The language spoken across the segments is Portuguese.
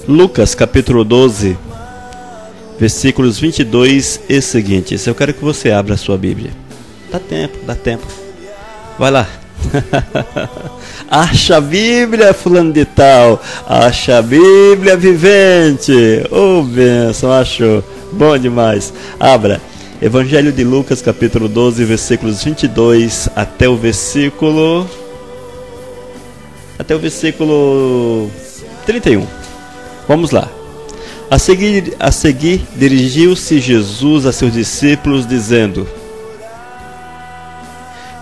Lucas capítulo 12, versículos 22 e seguintes. Eu quero que você abra a sua Bíblia. Dá tempo. Vai lá. Acha a Bíblia, fulano de tal. Acha a Bíblia vivente. Oh, bênção, achou. Bom demais. Abra. Evangelho de Lucas capítulo 12, versículos 22 até o versículo 31. Vamos lá. A seguir dirigiu-se Jesus a seus discípulos, dizendo: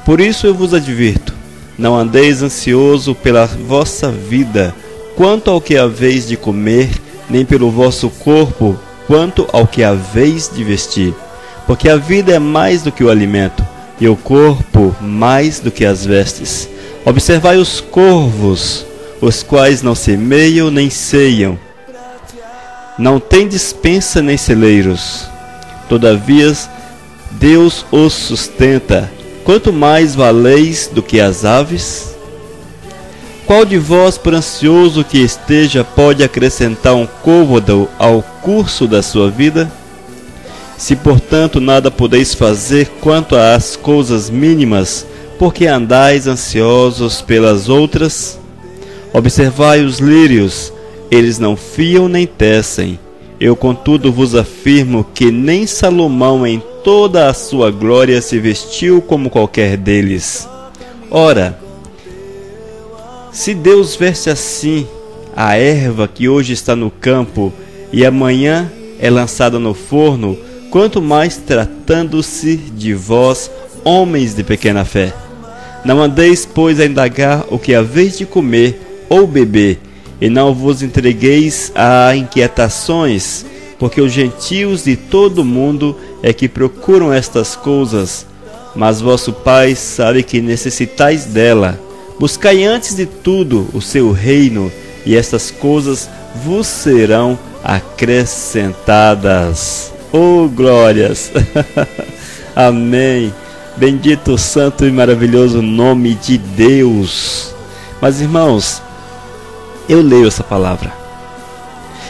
Por isso eu vos advirto, não andeis ansioso pela vossa vida, quanto ao que haveis de comer, nem pelo vosso corpo, quanto ao que haveis de vestir. Porque a vida é mais do que o alimento, e o corpo mais do que as vestes. Observai os corvos, os quais não semeiam nem ceiam, não têm despensa nem celeiros, todavia Deus os sustenta. Quanto mais valeis do que as aves? Qual de vós, por ansioso que esteja, pode acrescentar um côvado ao curso da sua vida? Se, portanto, nada podeis fazer quanto às coisas mínimas, porque andais ansiosos pelas outras? Observai os lírios, eles não fiam nem tecem. Eu, contudo, vos afirmo que nem Salomão em toda a sua glória se vestiu como qualquer deles. Ora, se Deus veste assim a erva que hoje está no campo e amanhã é lançada no forno, quanto mais tratando-se de vós, homens de pequena fé. Não andeis, pois, a indagar o que haveis de comer ou beber, e não vos entregueis a inquietações, porque os gentios de todo o mundo é que procuram estas coisas, mas vosso Pai sabe que necessitais dela. Buscai antes de tudo o seu reino, e estas coisas vos serão acrescentadas. Oh, glórias! Amém! Bendito o santo e maravilhoso nome de Deus. Mas, irmãos, eu leio essa palavra.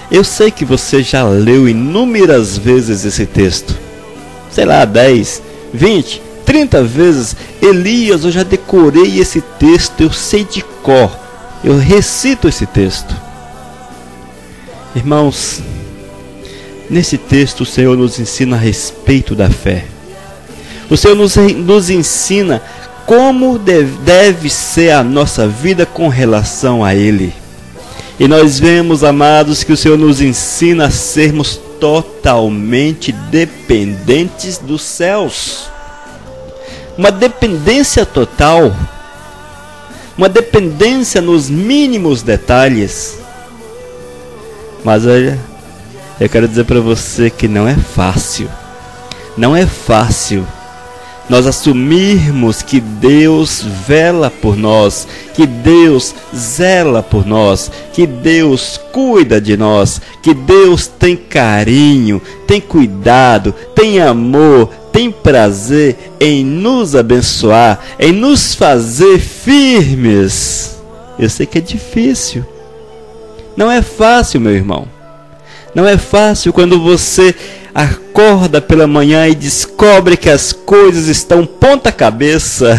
Eu sei que você já leu inúmeras vezes esse texto. Sei lá, 10, 20, 30 vezes. Elias, eu já decorei esse texto, eu sei de cor. Eu recito esse texto. Irmãos, nesse texto o Senhor nos ensina a respeito da fé. O Senhor nos ensina como deve ser a nossa vida com relação a Ele. E nós vemos, amados, que o Senhor nos ensina a sermos totalmente dependentes dos céus. Uma dependência total. Uma dependência nos mínimos detalhes. Mas olha, eu quero dizer para você que não é fácil. Não é fácil nós assumirmos que Deus vela por nós, que Deus zela por nós, que Deus cuida de nós, que Deus tem carinho, tem cuidado, tem amor, tem prazer em nos abençoar, em nos fazer firmes. Eu sei que é difícil. Não é fácil, meu irmão. Não é fácil quando você acorda pela manhã e descobre que as coisas estão ponta cabeça.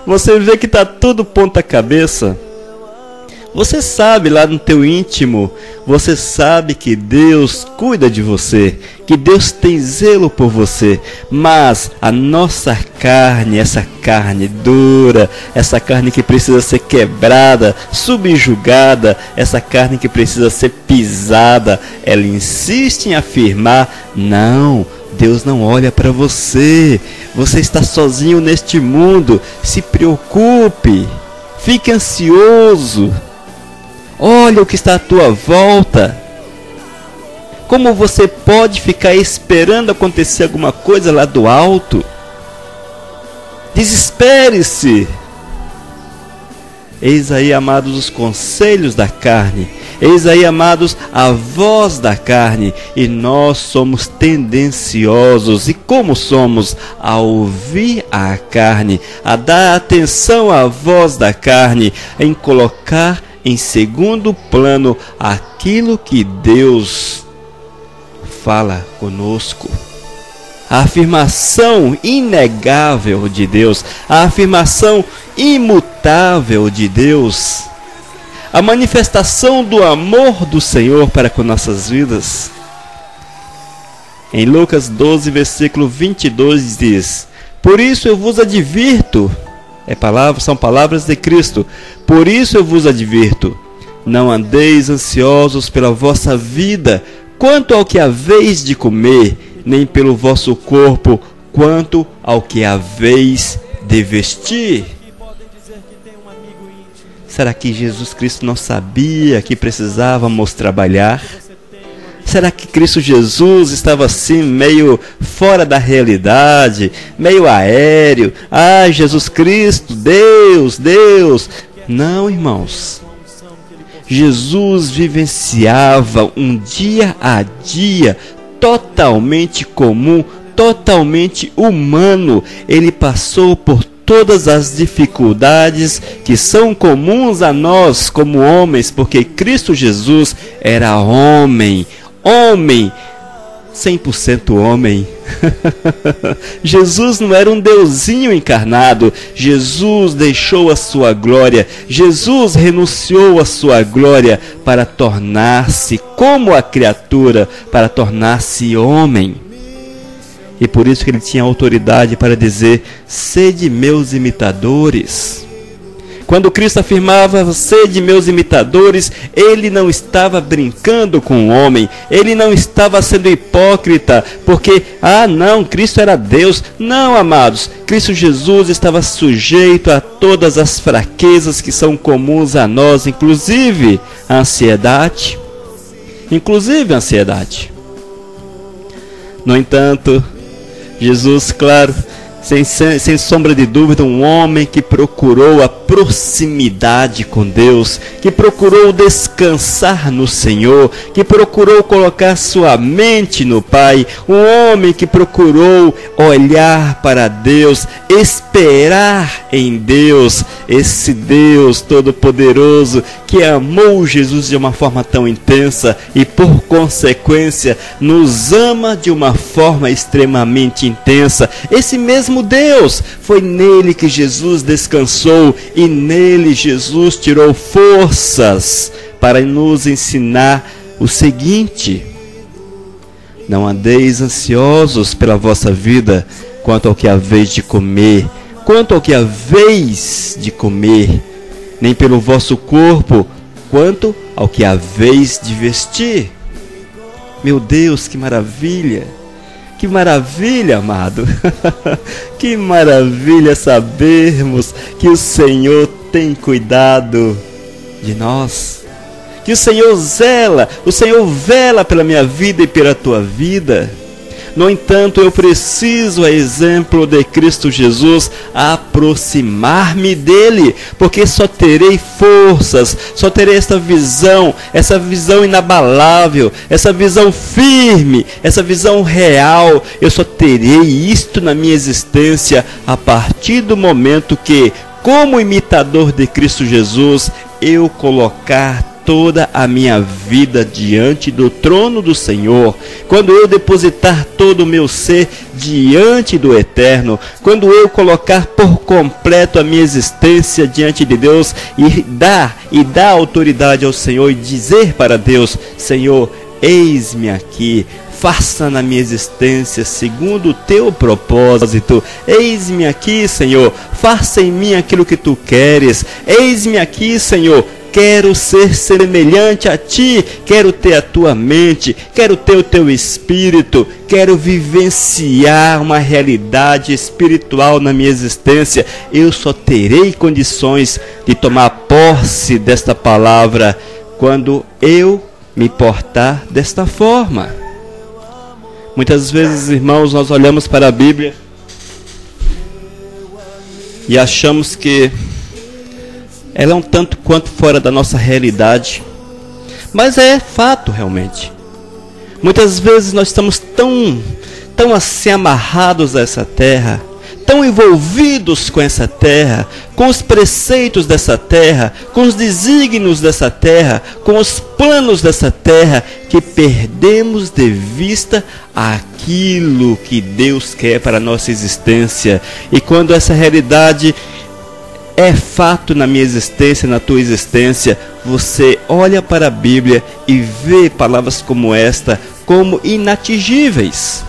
Você vê que está tudo ponta cabeça. Você sabe lá no teu íntimo, você sabe que Deus cuida de você, que Deus tem zelo por você, mas a nossa carne, essa carne dura, essa carne que precisa ser quebrada, subjugada, essa carne que precisa ser pisada, ela insiste em afirmar: não, Deus não olha para você, você está sozinho neste mundo, se preocupe, fique ansioso. Olha o que está à tua volta. Como você pode ficar esperando acontecer alguma coisa lá do alto? Desespere-se. Eis aí, amados, os conselhos da carne. Eis aí, amados, a voz da carne. E nós somos tendenciosos. E como somos? A ouvir a carne, a dar atenção à voz da carne, em colocar em segundo plano aquilo que Deus fala conosco. A afirmação inegável de Deus, a afirmação imutável de Deus, a manifestação do amor do Senhor para com nossas vidas. Em Lucas 12, versículo 22 diz: por isso eu vos advirto, são palavras de Cristo, por isso eu vos advirto, não andeis ansiosos pela vossa vida, quanto ao que haveis de comer, nem pelo vosso corpo, quanto ao que haveis de vestir. Será que Jesus Cristo não sabia que precisávamos trabalhar? Será que Cristo Jesus estava assim, meio fora da realidade, meio aéreo? Ah, Jesus Cristo, Deus, Deus. Não, irmãos. Jesus vivenciava um dia a dia totalmente comum, totalmente humano. Ele passou por todas as dificuldades que são comuns a nós como homens, porque Cristo Jesus era homem, 100% homem. Jesus não era um deusinho encarnado. Jesus deixou a sua glória, Jesus renunciou à sua glória para tornar-se como a criatura, para tornar-se homem. E por isso que ele tinha autoridade para dizer: sede meus imitadores. Quando Cristo afirmava: sede meus imitadores, ele não estava brincando com o homem, ele não estava sendo hipócrita, porque, não, Cristo era Deus. Não, amados, Cristo Jesus estava sujeito a todas as fraquezas que são comuns a nós, inclusive a ansiedade. No entanto, Jesus, claro, sem sombra de dúvida, um homem que procurou a proximidade com Deus, que procurou descansar no Senhor, que procurou colocar sua mente no Pai, um homem que procurou olhar para Deus, esperar em Deus, esse Deus Todo-Poderoso que amou Jesus de uma forma tão intensa e, por consequência, nos ama de uma forma extremamente intensa. Esse mesmo Deus, foi nele que Jesus descansou e nele Jesus tirou forças para nos ensinar o seguinte: não andeis ansiosos pela vossa vida, quanto ao que haveis de comer, nem pelo vosso corpo, quanto ao que haveis de vestir. Meu Deus, que maravilha! Que maravilha, amado! Que maravilha sabermos que o Senhor tem cuidado de nós, que o Senhor vela pela minha vida e pela tua vida. No entanto, eu preciso, a exemplo de Cristo Jesus, aproximar-me dele, porque só terei forças, só terei essa visão inabalável, essa visão firme, essa visão real. Eu só terei isto na minha existência a partir do momento que, como imitador de Cristo Jesus, eu colocar toda a minha vida diante do trono do Senhor, quando eu depositar todo o meu ser diante do Eterno, quando eu colocar por completo a minha existência diante de Deus e dar autoridade ao Senhor e dizer para Deus: Senhor, eis-me aqui, faça na minha existência segundo o teu propósito. Eis-me aqui, Senhor, faça em mim aquilo que tu queres. Eis-me aqui, Senhor, quero ser semelhante a ti, quero ter a tua mente, quero ter o teu espírito, quero vivenciar uma realidade espiritual na minha existência. Eu só terei condições de tomar posse desta palavra quando eu me portar desta forma. Muitas vezes, irmãos, nós olhamos para a Bíblia e achamos que ela é um tanto quanto fora da nossa realidade, mas é fato realmente. Muitas vezes nós estamos tão assim amarrados a essa terra, tão envolvidos com essa terra, com os preceitos dessa terra, com os desígnios dessa terra, com os planos dessa terra, que perdemos de vista aquilo que Deus quer para a nossa existência. E quando essa realidade é fato na minha existência, na tua existência, você olha para a Bíblia e vê palavras como esta como inatingíveis,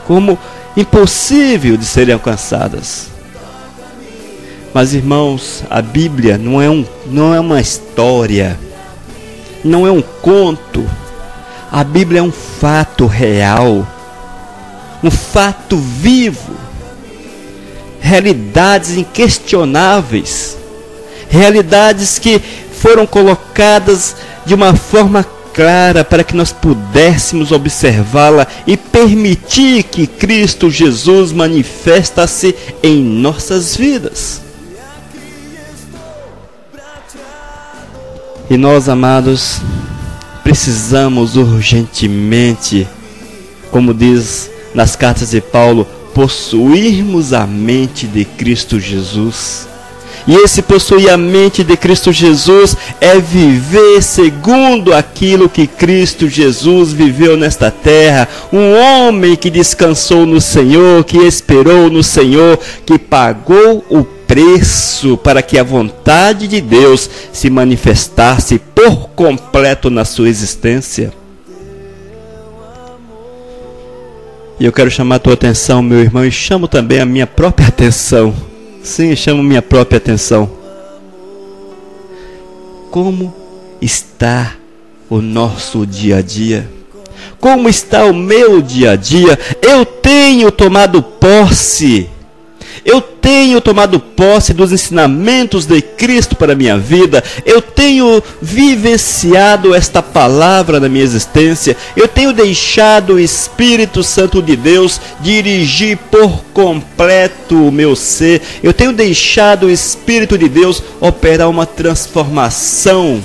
como impossível de serem alcançadas. Mas, irmãos, a Bíblia não é uma história, não é um conto. A Bíblia é um fato real, um fato vivo, realidades inquestionáveis, realidades que foram colocadas de uma forma clara para que nós pudéssemos observá-la e permitir que Cristo Jesus manifesta-se em nossas vidas. E nós, amados, precisamos urgentemente, como diz nas cartas de Paulo, possuirmos a mente de Cristo Jesus. E esse possuir a mente de Cristo Jesus é viver segundo aquilo que Cristo Jesus viveu nesta terra. Um homem que descansou no Senhor, que esperou no Senhor, que pagou o preço para que a vontade de Deus se manifestasse por completo na sua existência. E eu quero chamar a tua atenção, meu irmão, e chamo também a minha própria atenção. Sim, chamo minha própria atenção. Como está o nosso dia a dia? Como está o meu dia a dia? Eu tenho tomado posse. Eu tenho tomado posse dos ensinamentos de Cristo para a minha vida. Eu tenho vivenciado esta palavra na minha existência. Eu tenho deixado o Espírito Santo de Deus dirigir por completo o meu ser. Eu tenho deixado o Espírito de Deus operar uma transformação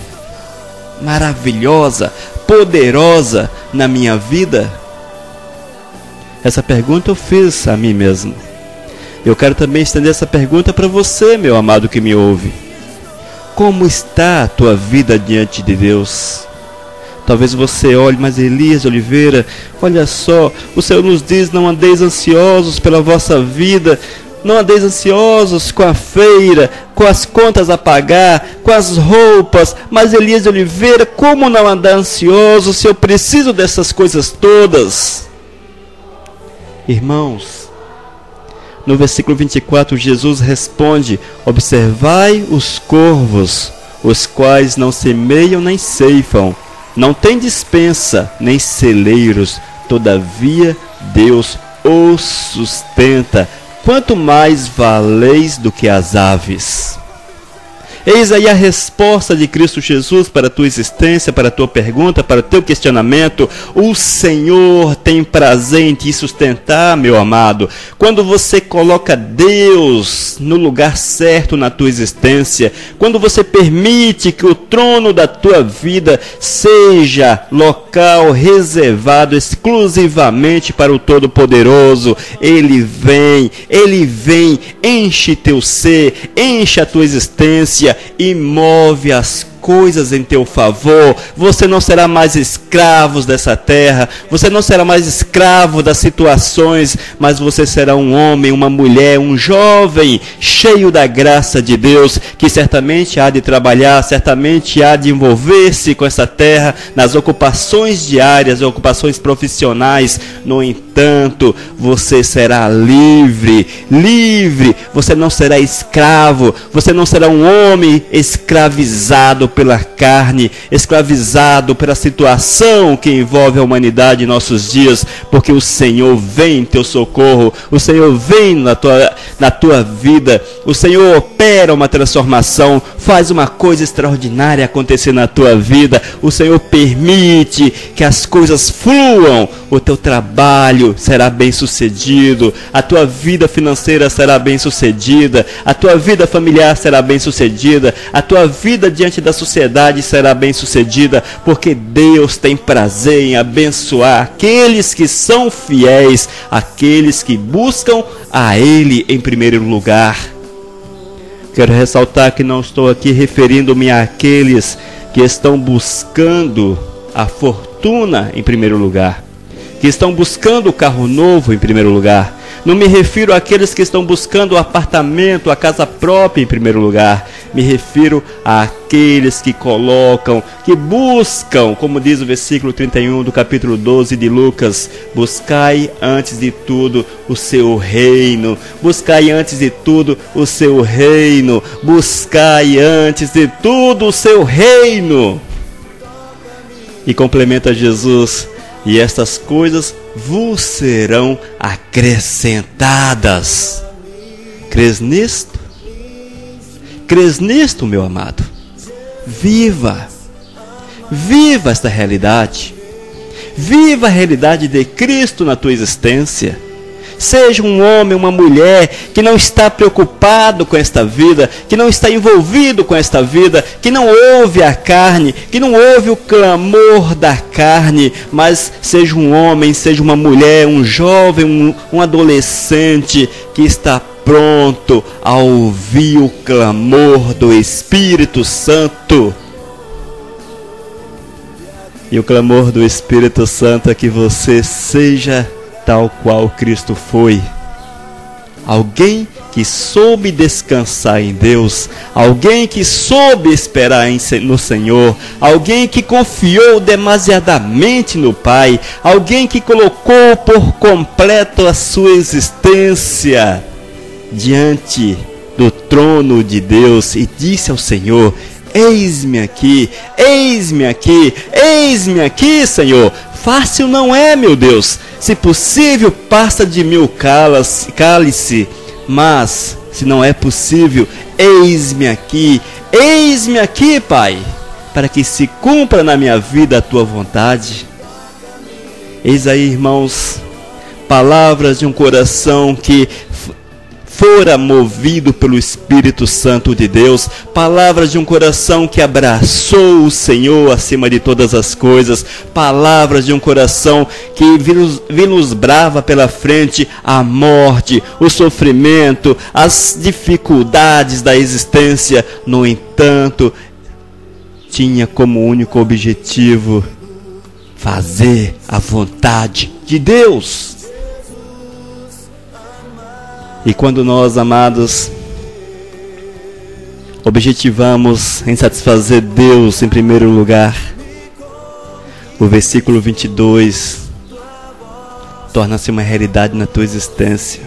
maravilhosa, poderosa na minha vida. Essa pergunta eu fiz a mim mesmo. Eu quero também estender essa pergunta para você, meu amado que me ouve. Como está a tua vida diante de Deus? Talvez você olhe, mas Elias Oliveira, olha só, o Senhor nos diz, não andeis ansiosos pela vossa vida, não andeis ansiosos com a feira, com as contas a pagar, com as roupas. Mas Elias Oliveira, como não andar ansioso se eu preciso dessas coisas todas? Irmãos, no versículo 24, Jesus responde: observai os corvos, os quais não semeiam nem ceifam, não têm despensa, nem celeiros, todavia Deus os sustenta. Quanto mais valeis do que as aves. Eis aí a resposta de Cristo Jesus para a tua existência, para a tua pergunta, para o teu questionamento. O Senhor tem prazer em te sustentar, meu amado. Quando você coloca Deus no lugar certo na tua existência, quando você permite que o trono da tua vida seja local reservado exclusivamente para o Todo-Poderoso, Ele vem, enche teu ser, enche a tua existência e move as coisas em teu favor. Você não será mais escravo dessa terra, você não será mais escravo das situações, mas você será um homem, uma mulher, um jovem cheio da graça de Deus, que certamente há de trabalhar, certamente há de envolver-se com essa terra nas ocupações diárias, ocupações profissionais. No entanto, você será livre, você não será escravo, você não será um homem escravizado pela carne, escravizado pela situação que envolve a humanidade em nossos dias, porque o Senhor vem em teu socorro, o Senhor vem na tua vida, o Senhor opera uma transformação, faz uma coisa extraordinária acontecer na tua vida. O Senhor permite que as coisas fluam. O teu trabalho será bem sucedido, a tua vida financeira será bem sucedida, a tua vida familiar será bem sucedida, a tua vida diante da sociedade será bem sucedida, porque Deus tem prazer em abençoar aqueles que são fiéis, aqueles que buscam a Ele em primeiro lugar. Quero ressaltar que não estou aqui referindo-me àqueles que estão buscando a fortuna em primeiro lugar, que estão buscando o carro novo em primeiro lugar. Não me refiro àqueles que estão buscando o apartamento, a casa própria em primeiro lugar. Me refiro àqueles que colocam, que buscam, como diz o versículo 31 do capítulo 12 de Lucas: buscai antes de tudo o seu reino. Buscai antes de tudo o seu reino. Buscai antes de tudo o seu reino. E complementa Jesus: e estas coisas vos serão acrescentadas. Crês nisto? Crês nisto, meu amado? Viva! Viva esta realidade. Viva a realidade de Cristo na tua existência. Seja um homem, uma mulher que não está preocupado com esta vida, que não está envolvido com esta vida, que não ouve a carne, que não ouve o clamor da carne, mas seja um homem, seja uma mulher, um jovem, um adolescente que está pronto a ouvir o clamor do Espírito Santo. E o clamor do Espírito Santo é que você seja tal qual Cristo foi. Alguém que soube descansar em Deus, alguém que soube esperar no Senhor, alguém que confiou demasiadamente no Pai, alguém que colocou por completo a sua existência diante do trono de Deus e disse ao Senhor: eis-me aqui, eis-me aqui, eis-me aqui, Senhor. Fácil não é, meu Deus. Se possível, passa de mim o cálice. Mas, se não é possível, eis-me aqui, Pai, para que se cumpra na minha vida a tua vontade. Eis aí, irmãos, palavras de um coração que fora movido pelo Espírito Santo de Deus, palavras de um coração que abraçou o Senhor acima de todas as coisas, palavras de um coração que vislumbrava pela frente a morte, o sofrimento, as dificuldades da existência. No entanto, tinha como único objetivo fazer a vontade de Deus. E quando nós, amados, objetivamos em satisfazer Deus em primeiro lugar, o versículo 22 torna-se uma realidade na tua existência.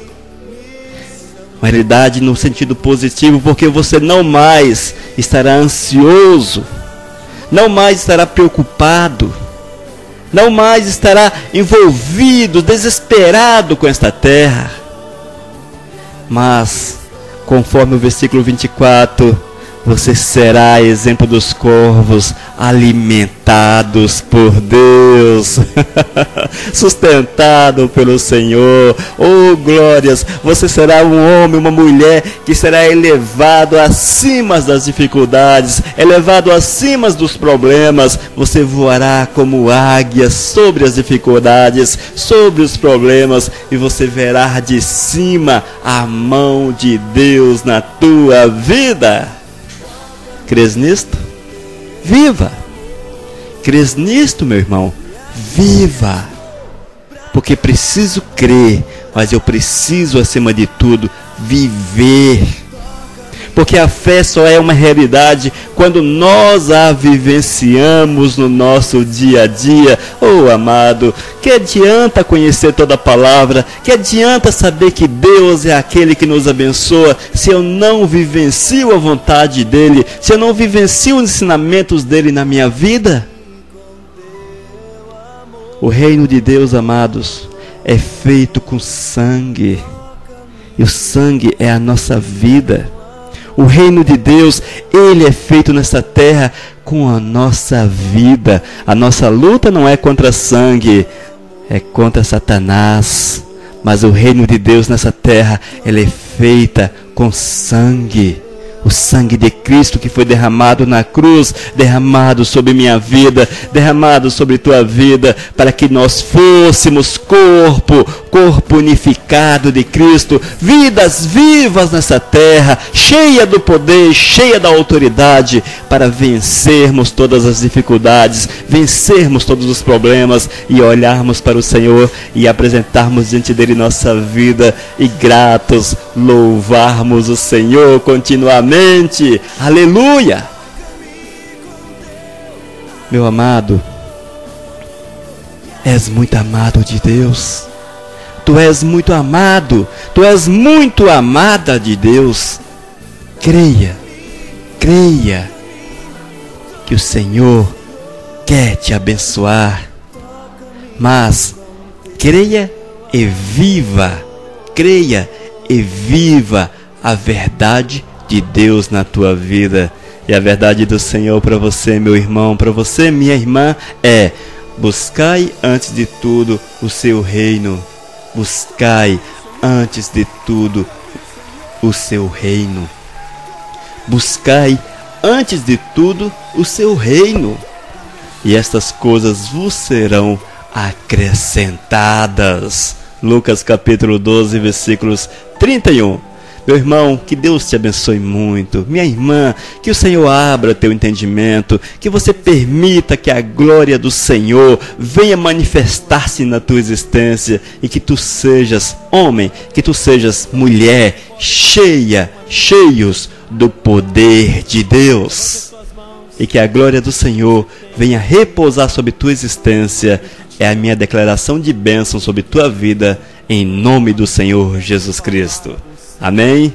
Uma realidade no sentido positivo, porque você não mais estará ansioso, não mais estará preocupado, não mais estará envolvido, desesperado com esta terra. Mas, conforme o versículo 24, você será exemplo dos corvos, alimentados por Deus, sustentado pelo Senhor. Oh, glórias! Você será um homem, uma mulher que será elevado acima das dificuldades, elevado acima dos problemas. Você voará como águia sobre as dificuldades, sobre os problemas, e você verá de cima a mão de Deus na tua vida. Crês nisto? Viva! Crês nisto, meu irmão? Viva! Porque preciso crer, mas eu preciso, acima de tudo, viver. Porque a fé só é uma realidade quando nós a vivenciamos no nosso dia a dia. Oh, amado, que adianta conhecer toda a palavra? Que adianta saber que Deus é aquele que nos abençoa, se eu não vivencio a vontade dEle, se eu não vivencio os ensinamentos dEle na minha vida? O reino de Deus, amados, é feito com sangue. E o sangue é a nossa vida. O reino de Deus, ele é feito nessa terra com a nossa vida. A nossa luta não é contra sangue, é contra Satanás. Mas o reino de Deus nessa terra, ele é feita com sangue. O sangue de Cristo que foi derramado na cruz, derramado sobre minha vida, derramado sobre tua vida, para que nós fôssemos corpo unificado de Cristo, vidas vivas nessa terra, cheia do poder, cheia da autoridade, para vencermos todas as dificuldades, vencermos todos os problemas e olharmos para o Senhor e apresentarmos diante dele nossa vida e gratos louvarmos o Senhor continuamente. Aleluia! Meu amado, és muito amado de Deus. Tu és muito amado, tu és muito amada de Deus. Creia que o Senhor quer te abençoar, mas creia e viva a verdade de Deus na tua vida. E a verdade do Senhor para você, meu irmão, para você, minha irmã, é: buscai antes de tudo o seu reino. Buscai antes de tudo o seu reino. Buscai antes de tudo o seu reino. E estas coisas vos serão acrescentadas. Lucas capítulo 12, versículos 31. Meu irmão, que Deus te abençoe muito. Minha irmã, que o Senhor abra teu entendimento, que você permita que a glória do Senhor venha manifestar-se na tua existência e que tu sejas homem, que tu sejas mulher, cheios do poder de Deus. E que a glória do Senhor venha repousar sobre tua existência. É a minha declaração de bênção sobre tua vida, em nome do Senhor Jesus Cristo. Amém?